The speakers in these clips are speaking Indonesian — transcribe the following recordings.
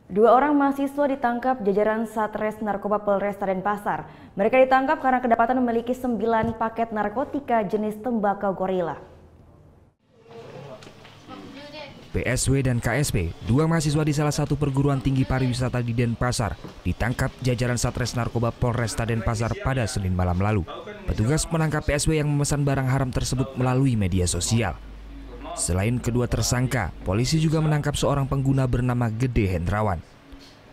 Dua orang mahasiswa ditangkap jajaran Satres Narkoba Polresta Denpasar. Mereka ditangkap karena kedapatan memiliki 9 paket narkotika jenis tembakau gorila. PSW dan KSP, dua mahasiswa di salah satu perguruan tinggi pariwisata di Denpasar, ditangkap jajaran Satres Narkoba Polresta Denpasar pada Senin malam lalu. Petugas menangkap PSW yang memesan barang haram tersebut melalui media sosial. Selain kedua tersangka, polisi juga menangkap seorang pengguna bernama Gede Hendrawan.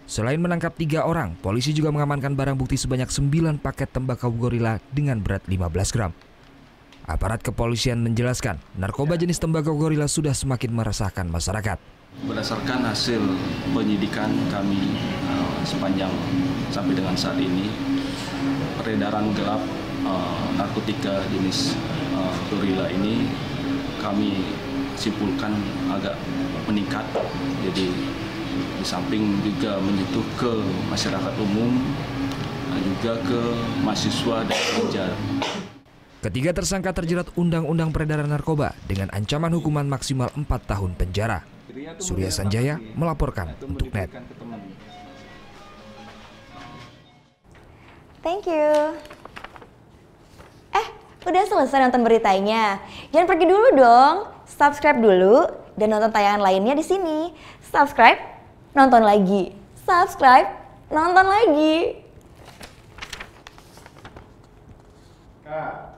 Selain menangkap 3 orang, polisi juga mengamankan barang bukti sebanyak 9 paket tembakau gorila dengan berat 15 gram. Aparat kepolisian menjelaskan, narkoba jenis tembakau gorila sudah semakin meresahkan masyarakat. Berdasarkan hasil penyidikan kami sepanjang sampai dengan saat ini, peredaran gelap narkotika jenis gorila ini kami simpulkan agak meningkat. Jadi di samping juga menyentuh ke masyarakat umum, juga ke mahasiswa dan pelajar. Ketiga tersangka terjerat Undang-Undang Peredaran Narkoba dengan ancaman hukuman maksimal 4 tahun penjara. Surya Sanjaya melaporkan untuk NET. Thank you. Udah selesai nonton beritanya? Jangan pergi dulu dong. Subscribe dulu dan nonton tayangan lainnya di sini. Subscribe, nonton lagi. Subscribe, nonton lagi. Kak.